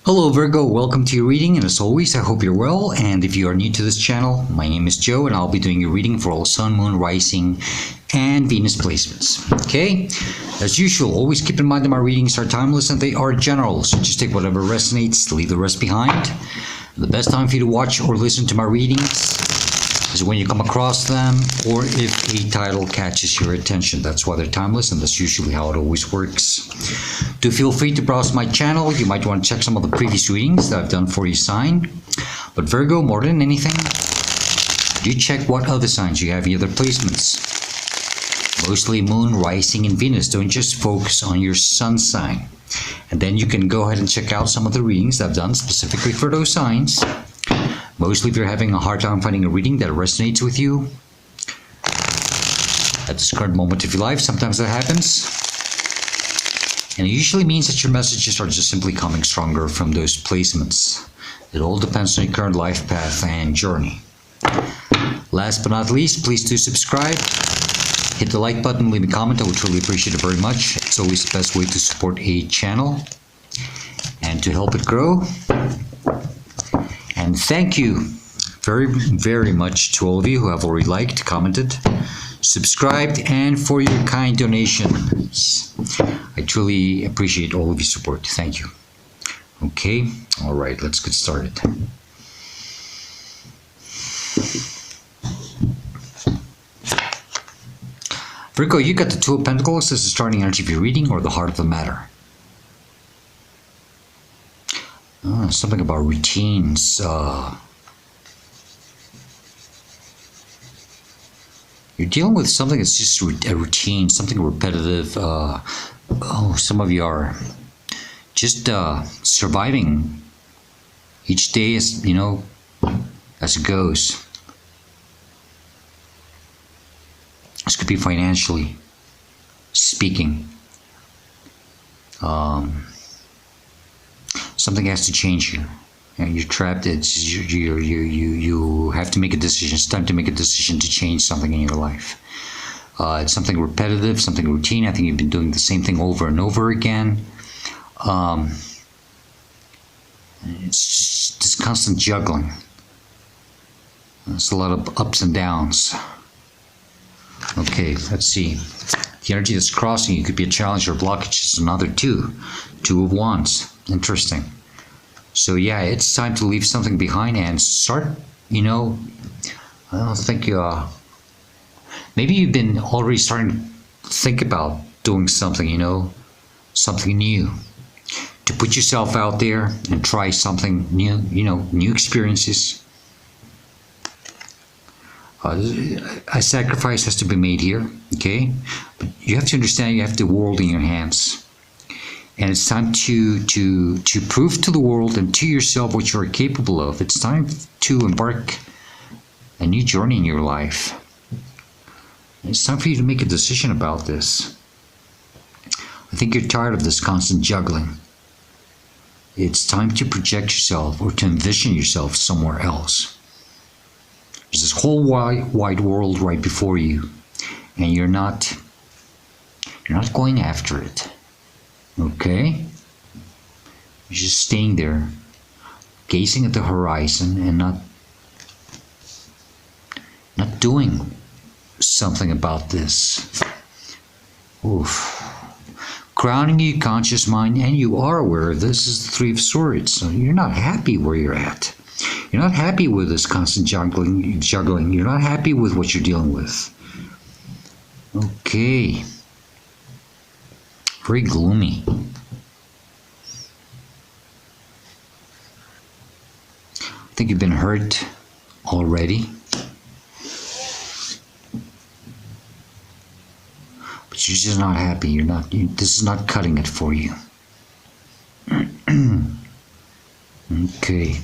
Hello Virgo, welcome to your reading, and as always I hope you're well. And if you are new to this channel, my name is Joe and I'll be doing your reading for all Sun, Moon, Rising and Venus placements. Okay, as usual, always keep in mind that my readings are timeless and they are general, so just take whatever resonates, leave the rest behind. The best time for you to watch or listen to my readings is when you come across them, or if a title catches your attention. That's why they're timeless, and that's usually how it always works. Do feel free to browse my channel. You might want to check some of the previous readings that I've done for your sign. But Virgo, more than anything, do check what other signs you have in other placements. Mostly Moon, Rising, and Venus. Don't just focus on your Sun sign. And then you can go ahead and check out some of the readings that I've done specifically for those signs. Mostly if you're having a hard time finding a reading that resonates with you at this current moment of your life, sometimes that happens. And it usually means that your messages are just simply coming stronger from those placements. It all depends on your current life path and journey. Last but not least, please do subscribe. Hit the like button, leave a comment. I would truly appreciate it very much. It's always the best way to support a channel and to help it grow. And thank you very, very much to all of you who have already liked, commented, subscribed, and for your kind donations. I truly appreciate all of your support. Thank you. Okay, all right, let's get started. Virgo, you got the Two of Pentacles as the starting energy of your reading, or the heart of the matter. Something about routines. You're dealing with something that's just a routine, something repetitive. Some of you are just surviving each day as as it goes. This could be financially speaking. Something has to change you. You're trapped. You have to make a decision. It's time to make a decision to change something in your life. It's something repetitive, something routine. I think you've been doing the same thing over and over again. It's just this constant juggling. There's a lot of ups and downs. Okay, let's see. The energy that's crossing you could be a challenge or a blockage. It's another Two of Wands. Interesting. So yeah, it's time to leave something behind and start, I don't think maybe you've been already starting to think about doing something, something new. To put yourself out there and try something new, new experiences. A sacrifice has to be made here, okay? But you have to understand you have the world in your hands. And it's time to prove to the world and to yourself what you're capable of. It's time to embark a new journey in your life. It's time for you to make a decision about this. I think you're tired of this constant juggling. It's time to project yourself or to envision yourself somewhere else. There's this whole wide world right before you, and you're not going after it. Okay? You're just staying there, gazing at the horizon and not doing something about this. Oof. Grounding your conscious mind, and you are aware of this, is the Three of Swords. So you're not happy where you're at. You're not happy with this constant juggling. You're not happy with what you're dealing with. Okay. Very gloomy. I think you've been hurt already. But you're just not happy. This is not cutting it for you. Okay.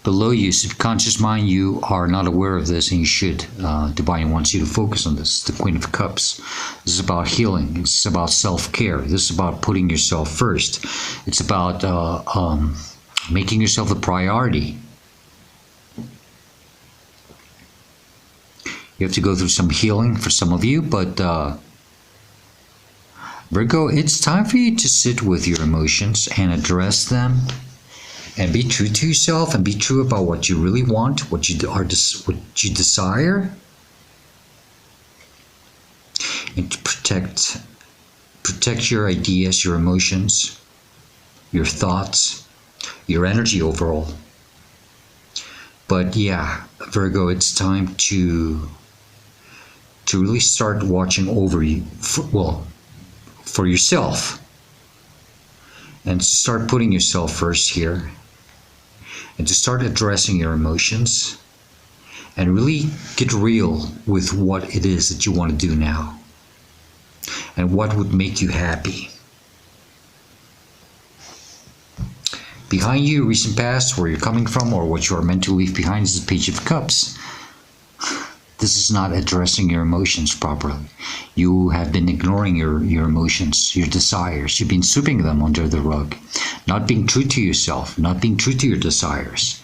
Below you, subconscious mind, you are not aware of this, and you should. Divine wants you to focus on this. The Queen of Cups. This is about healing. This is about self-care. This is about putting yourself first. It's about making yourself a priority. You have to go through some healing for some of you, but Virgo, it's time for you to sit with your emotions and address them And be true to yourself and be true about what you really want, what you desire, and to protect your ideas, your emotions, your thoughts, your energy overall. But yeah, Virgo, it's time to really start watching over you, for yourself, and start putting yourself first here, and to start addressing your emotions and really get real with what it is that you want to do now and what would make you happy. Behind you, recent past, where you're coming from, or what you are meant to leave behind, is the Page of Cups. This is not addressing your emotions properly. You have been ignoring your emotions, your desires. You've been sweeping them under the rug. Not being true to yourself, not being true to your desires,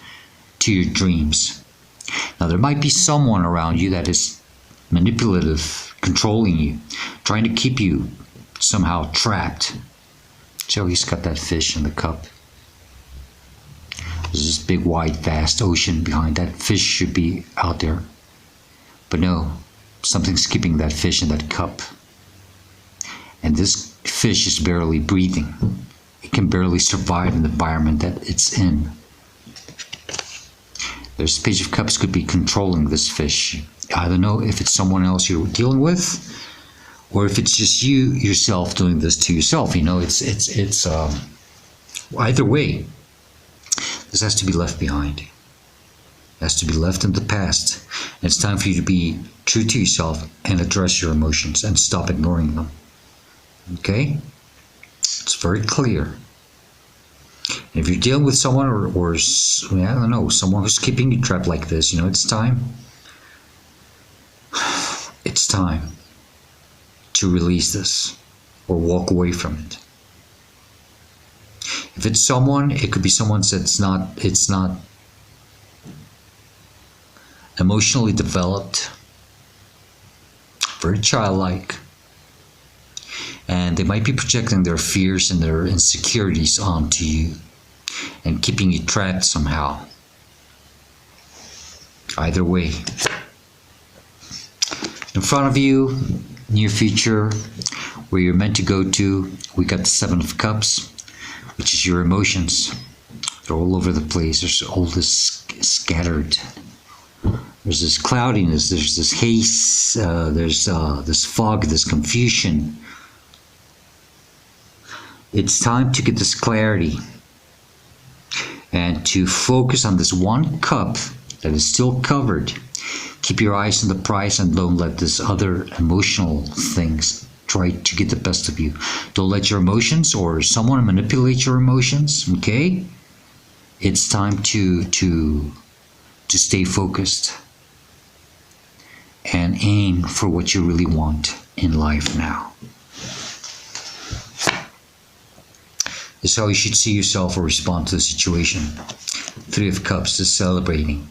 to your dreams. Now, there might be someone around you that is manipulative, controlling you, trying to keep you somehow trapped. So he's got that fish in the cup. There's this big, wide, vast ocean behind that. Fish should be out there. But no, something's keeping that fish in that cup. And this fish is barely breathing. It can barely survive in the environment that it's in. There's Page of Cups could be controlling this fish. I don't know if it's someone else you're dealing with, or if it's just you yourself doing this to yourself. You know, it's either way. This has to be left behind. It has to be left in the past. And it's time for you to be true to yourself and address your emotions and stop ignoring them. Okay? It's very clear. And if you're dealing with someone or I don't know, someone who's keeping you trapped like this, you know, it's time. It's time to release this or walk away from it. If it's someone, it could be someone that's not emotionally developed, very childlike, and they might be projecting their fears and their insecurities onto you and keeping you trapped somehow. Either way. In front of you, near future, where you're meant to go to, we got the Seven of Cups, which is your emotions. They're all over the place. There's all this scattered. There's this cloudiness, there's this haze, there's this fog, this confusion. It's time to get this clarity and to focus on this one cup that is still covered. Keep your eyes on the prize and don't let this other emotional things try to get the best of you. Don't let your emotions or someone manipulate your emotions, okay? It's time to stay focused and aim for what you really want in life now. This is how you should see yourself or respond to the situation. Three of Cups is celebrating.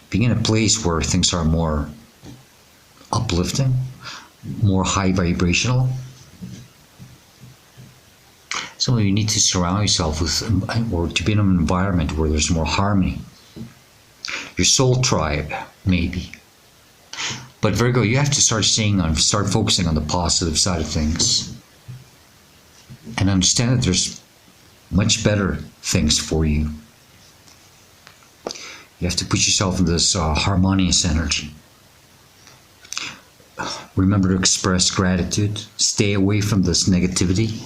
Being in a place where things are more uplifting, more high vibrational. So you need to surround yourself with, or to be in an environment where there's more harmony. Your soul tribe, maybe. But Virgo, you have to start focusing on the positive side of things. And understand that there's much better things for you. You have to put yourself in this harmonious energy. Remember to express gratitude. Stay away from this negativity.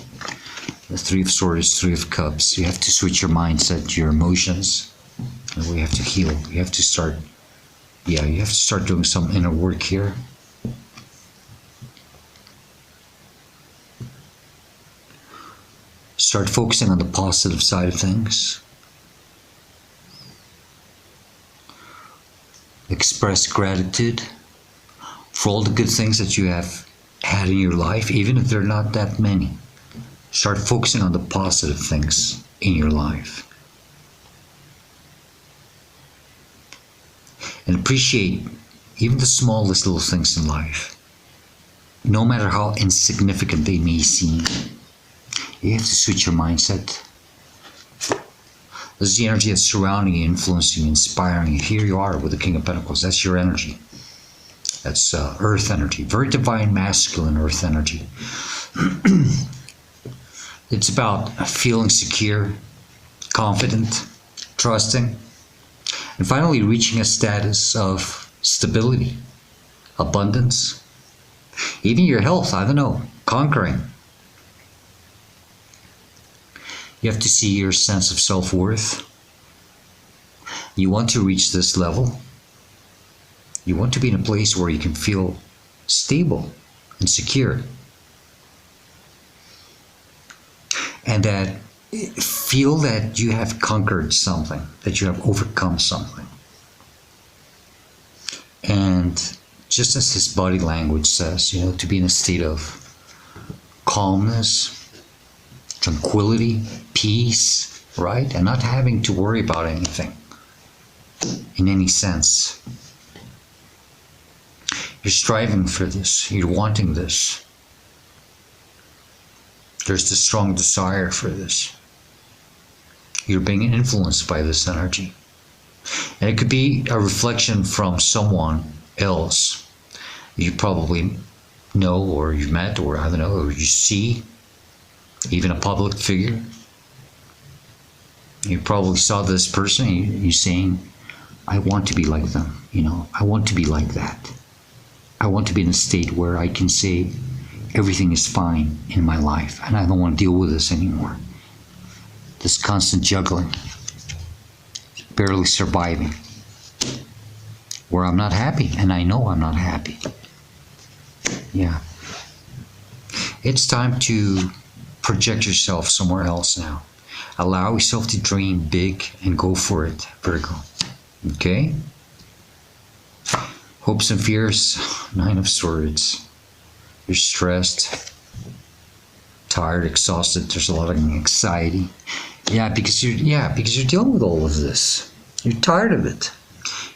The Three of Swords, Three of Cups. You have to switch your mindset, your emotions. And we have to heal. You have to start, you have to start doing some inner work here. Start focusing on the positive side of things. Express gratitude for all the good things that you have had in your life, even if they're not that many. Start focusing on the positive things in your life. And appreciate even the smallest little things in life. No matter how insignificant they may seem. You have to switch your mindset. This is the energy that's surrounding you, influencing you, inspiring you. Here you are with the King of Pentacles. That's your energy. That's earth energy. Very divine, masculine earth energy. It's about feeling secure, confident, trusting, and finally reaching a status of stability, abundance, even your health, I don't know, conquering. You have to see your sense of self-worth. You want to reach this level. You want to be in a place where you can feel stable and secure. And that feel that you have conquered something, that you have overcome something. And just as his body language says, to be in a state of calmness, tranquility, peace, right? And not having to worry about anything in any sense. You're striving for this. You're wanting this. There's this strong desire for this. You're being influenced by this energy. And it could be a reflection from someone else you probably know, or you've met, or I don't know, or you see, even a public figure. You probably saw this person, you're saying, I want to be like them, I want to be like that. I want to be in a state where I can say everything is fine in my life and I don't want to deal with this anymore. This constant juggling, barely surviving, where I'm not happy and I know I'm not happy. Yeah. It's time to project yourself somewhere else now. Allow yourself to dream big and go for it, Virgo. Okay? Hopes and fears, 9 of Swords. You're stressed, tired, exhausted. There's a lot of anxiety. Yeah, because you're dealing with all of this. You're tired of it.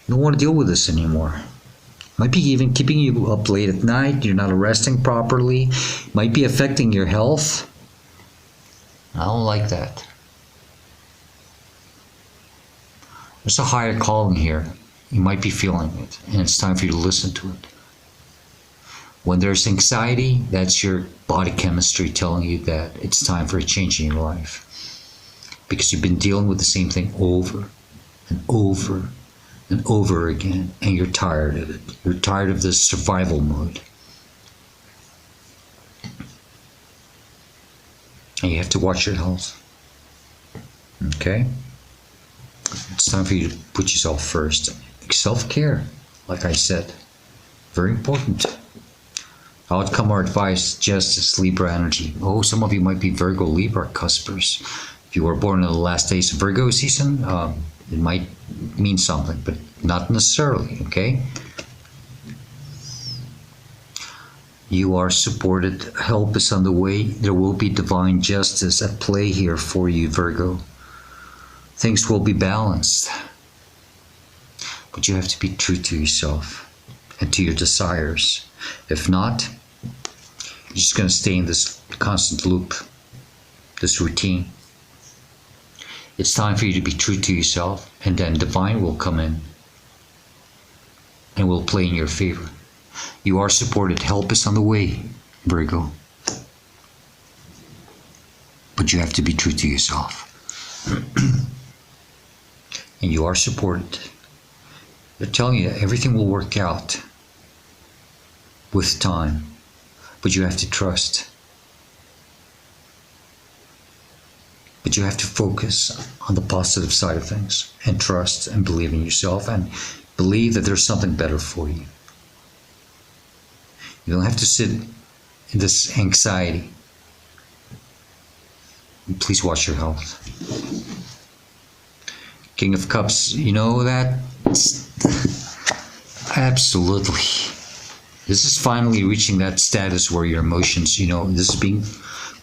You don't want to deal with this anymore. Might be even keeping you up late at night. You're not resting properly. Might be affecting your health. I don't like that. There's a higher calling here. You might be feeling it, and it's time for you to listen to it. When there's anxiety, that's your body chemistry telling you that it's time for a change in your life. Because you've been dealing with the same thing over and over and over again, and you're tired of it. You're tired of this survival mode. And you have to watch your health. Okay? It's time for you to put yourself first. Self-care, like I said, very important. Outcome or advice, Justice, Libra energy. Oh, some of you might be Virgo, Libra cuspers. If you were born in the last days of Virgo season, it might mean something, but not necessarily, okay? You are supported. Help is on the way. There will be divine justice at play here for you, Virgo. Things will be balanced. But you have to be true to yourself and to your desires. If not, you're just going to stay in this constant loop, this routine. It's time for you to be true to yourself, and then divine will come in and will play in your favor. You are supported. Help is on the way, Virgo. But you have to be true to yourself. And you are supported. They're telling you that everything will work out with time, but you have to trust. But you have to focus on the positive side of things and trust and believe in yourself and believe that there's something better for you. You don't have to sit in this anxiety. And please watch your health. King of Cups, you know that? Absolutely. This is finally reaching that status where your emotions, this is being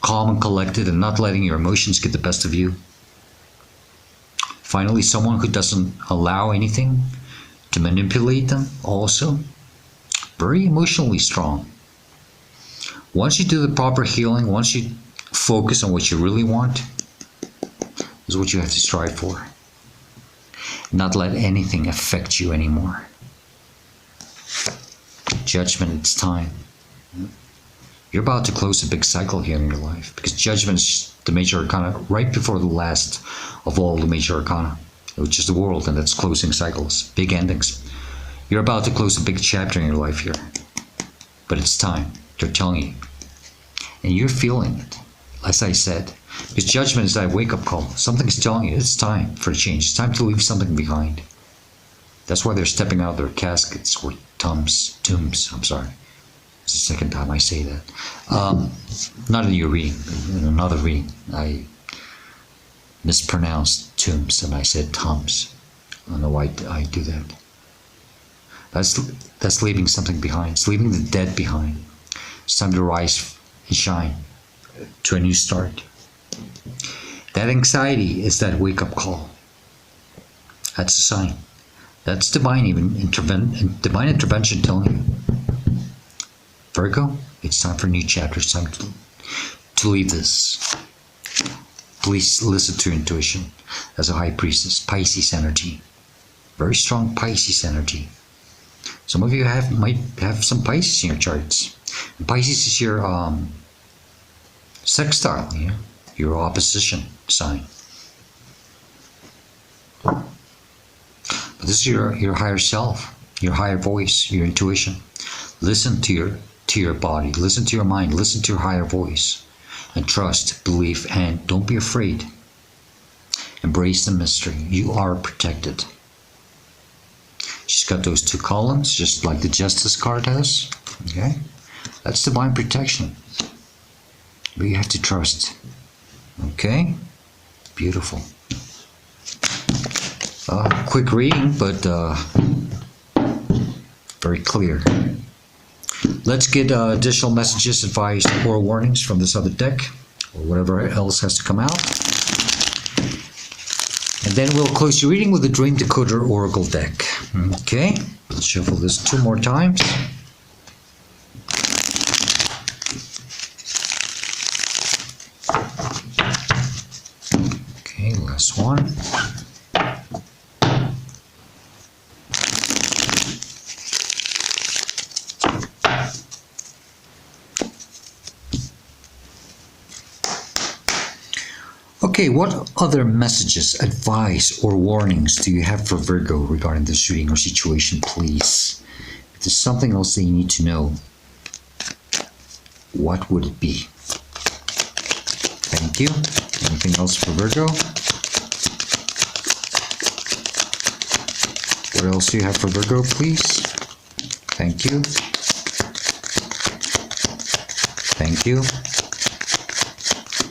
calm and collected and not letting your emotions get the best of you. Finally, someone who doesn't allow anything to manipulate them also. Very emotionally strong. Once you do the proper healing, once you focus on what you really want, is what you have to strive for. Not let anything affect you anymore. Judgment, it's time. You're about to close a big cycle here in your life, because Judgment is the major arcana right before the last of all the major arcana, which is the World, and that's closing cycles, big endings. You're about to close a big chapter in your life here, but it's time. They're telling you, and you're feeling it. As I said, because Judgment is that wake-up call. Something's telling you it's time for a change. It's time to leave something behind. That's why they're stepping out of their caskets or tombs. I'm sorry. It's the second time I say that. Not in your reading, in another reading. I mispronounced tombs and I said tombs. I don't know why I do that. That's leaving something behind. It's leaving the dead behind. It's time to rise and shine to a new start. That anxiety is that wake-up call. That's a sign. That's divine intervention telling you. Virgo, it's time for a new chapter. It's time to leave this. Please listen to your intuition as a high priestess. Pisces energy. Very strong Pisces energy. Some of you might have some Pisces in your charts. And Pisces is your sextile, your opposition sign. But this is your higher self, your higher voice, your intuition. Listen to your body, listen to your mind, listen to your higher voice, and trust, believe, and don't be afraid. Embrace the mystery. You are protected. She's got those two columns, just like the Justice card has. Okay, that's divine protection. But you have to trust. Okay, beautiful. Quick reading, but very clear. Let's get additional messages, advice, or warnings from this other deck, or whatever else has to come out. And then we'll close your reading with the Dream Decoder Oracle deck. Okay, let's shuffle this 2 more times. Okay, last one. Okay, what other messages, advice, or warnings do you have for Virgo regarding this reading or situation, please? If there's something else that you need to know, what would it be? Thank you. Anything else for Virgo? What else do you have for Virgo, please? Thank you. Thank you.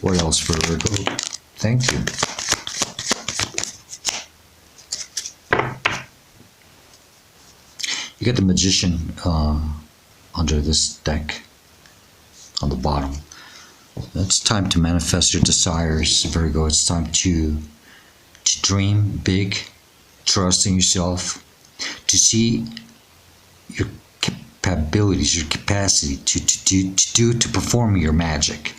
What else for Virgo? Thank you. You get the Magician under this deck on the bottom. It's time to manifest your desires, Virgo. It's time to dream big, trust in yourself, to see your capabilities, your capacity to perform your magic.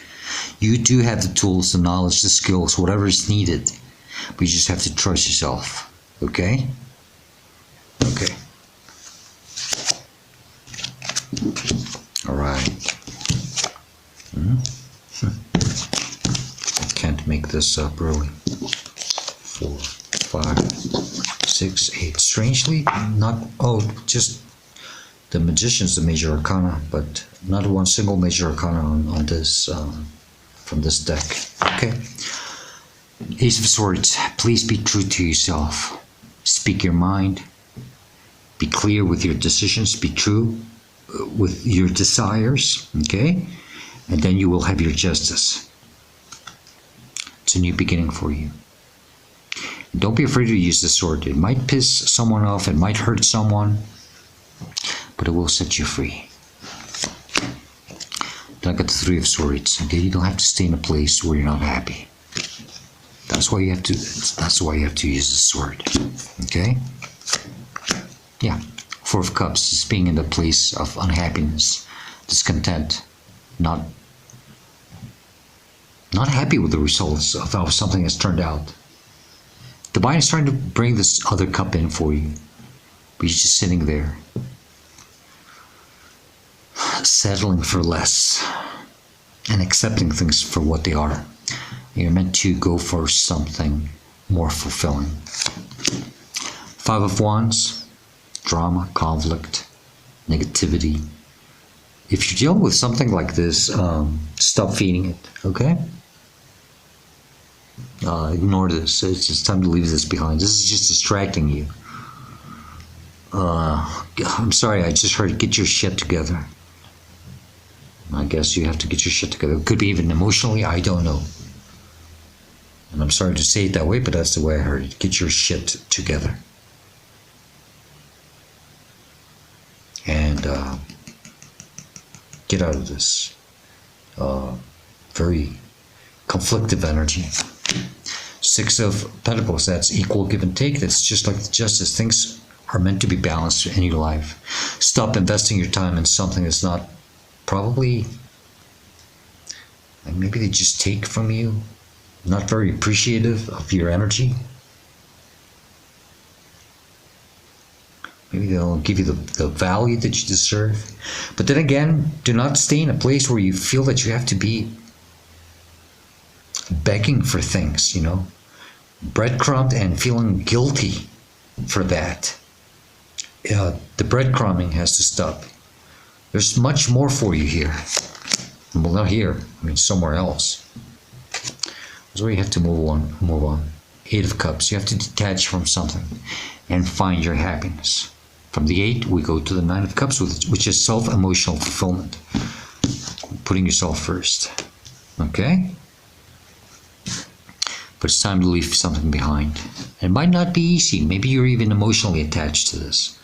You do have the tools, the knowledge, the skills, whatever is needed, but you just have to trust yourself. Okay? Okay. All right. I can't make this up really. 4, 5, 6, 8. Strangely, just the Magician's the major arcana, but not one single major arcana on this from this deck. Okay. Ace of Swords. Please be true to yourself. Speak your mind. Be clear with your decisions. Be true with your desires. Okay. And then you will have your justice. It's a new beginning for you. And don't be afraid to use the sword. It might piss someone off. It might hurt someone. But it will set you free. Then I got the Three of Swords. Okay, you don't have to stay in a place where you're not happy. That's why you have to. That's why you have to use the sword. Okay. Yeah. 4 of Cups is being in the place of unhappiness, discontent, not happy with the results of how something has turned out. Divine is trying to bring this other cup in for you, but you're just sitting there, settling for less and accepting things for what they are. You're meant to go for something more fulfilling. Five of Wands, drama, conflict, negativity. If you're dealing with something like this, stop feeding it, okay? Ignore this. It's just time to leave this behind. This is just distracting you. I'm sorry, I just heard get your shit together. I guess you have to get your shit together. It could be even emotionally, I don't know. And I'm sorry to say it that way, but that's the way I heard it. Get your shit together. And get out of this very conflictive energy. Six of Pentacles, that's equal give and take. That's just like justice. Things are meant to be balanced in your life. Stop investing your time in something that's not probably, like maybe they just take from you, not very appreciative of your energy. Maybe they'll give you the value that you deserve. But then again, do not stay in a place where you feel that you have to be begging for things, you know, breadcrumbed and feeling guilty for that. The breadcrumbing has to stop. There's much more for you here. Well, not here. I mean, somewhere else. That's where you have to move on. Eight of Cups. You have to detach from something and find your happiness. From the 8, we go to the 9 of Cups, which is self-emotional fulfillment. Putting yourself first. Okay? But it's time to leave something behind. It might not be easy. Maybe you're even emotionally attached to this.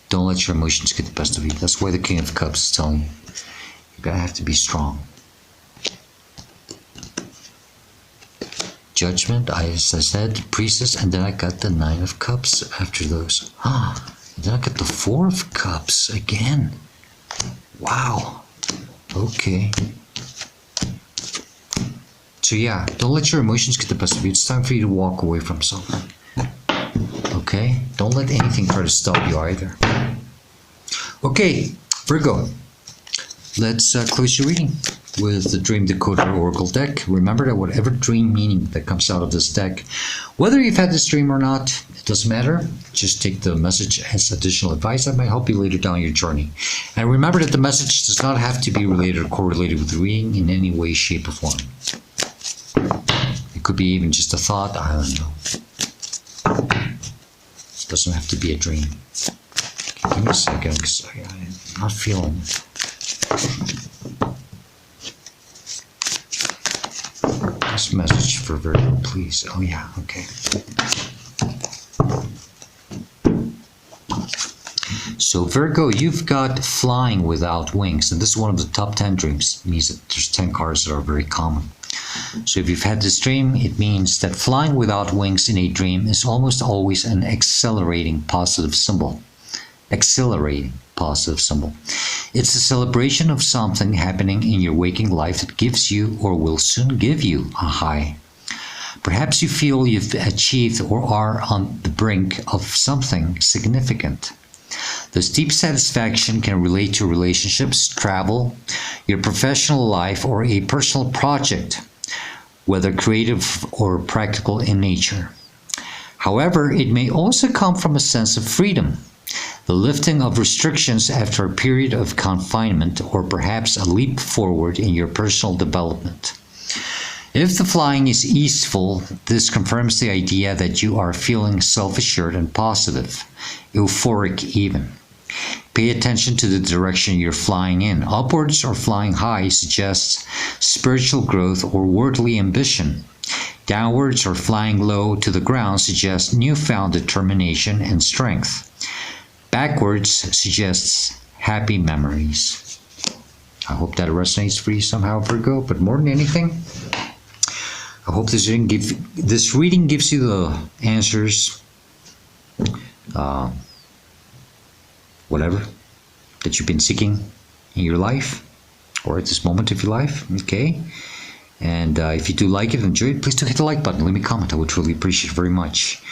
Don't let your emotions get the best of you. That's why the King of Cups is telling you. You're going to have to be strong. Judgment, as I said, Priestess, and then I got the 9 of Cups after those. Then I got the 4 of Cups again. Wow. Okay. So yeah, don't let your emotions get the best of you. It's time for you to walk away from something. Okay? Don't let anything try to stop you either. Okay, Virgo. Let's close your reading with the Dream Decoder Oracle deck. Remember that whatever dream meaning that comes out of this deck, whether you've had this dream or not, it doesn't matter. Just take the message as additional advice that might help you later down your journey. And remember that the message does not have to be related or correlated with the reading in any way, shape, or form. It could be even just a thought, I don't know. It doesn't have to be a dream. Okay, give me a second, because I'm not feeling it. This message for Virgo, please. Oh yeah, okay. So Virgo, you've got flying without wings, and this is one of the top 10 dreams. It means that there's 10 cards that are very common. So if you've had this dream, it means that flying without wings in a dream is almost always an accelerating positive symbol. Accelerating positive symbol. It's a celebration of something happening in your waking life that gives you or will soon give you a high. Perhaps you feel you've achieved or are on the brink of something significant. This deep satisfaction can relate to relationships, travel, your professional life, or a personal project, whether creative or practical in nature. However, it may also come from a sense of freedom, the lifting of restrictions after a period of confinement, or perhaps a leap forward in your personal development. If the flying is easeful, this confirms the idea that you are feeling self-assured and positive, euphoric even. Pay attention to the direction you're flying in. Upwards or flying high suggests spiritual growth or worldly ambition. Downwards or flying low to the ground suggests newfound determination and strength. Backwards suggests happy memories. I hope that resonates for you somehow, Virgo, but more than anything, I hope this reading gives you the answers, whatever, that you've been seeking in your life, or at this moment of your life, okay? And if you do like it and enjoy it, please do hit the like button. Leave me a comment. I would really appreciate it very much.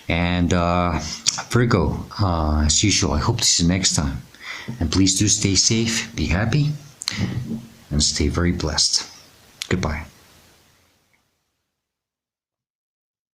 And Virgo, as usual, I hope to see you next time. And please do stay safe, be happy, and stay very blessed. Goodbye.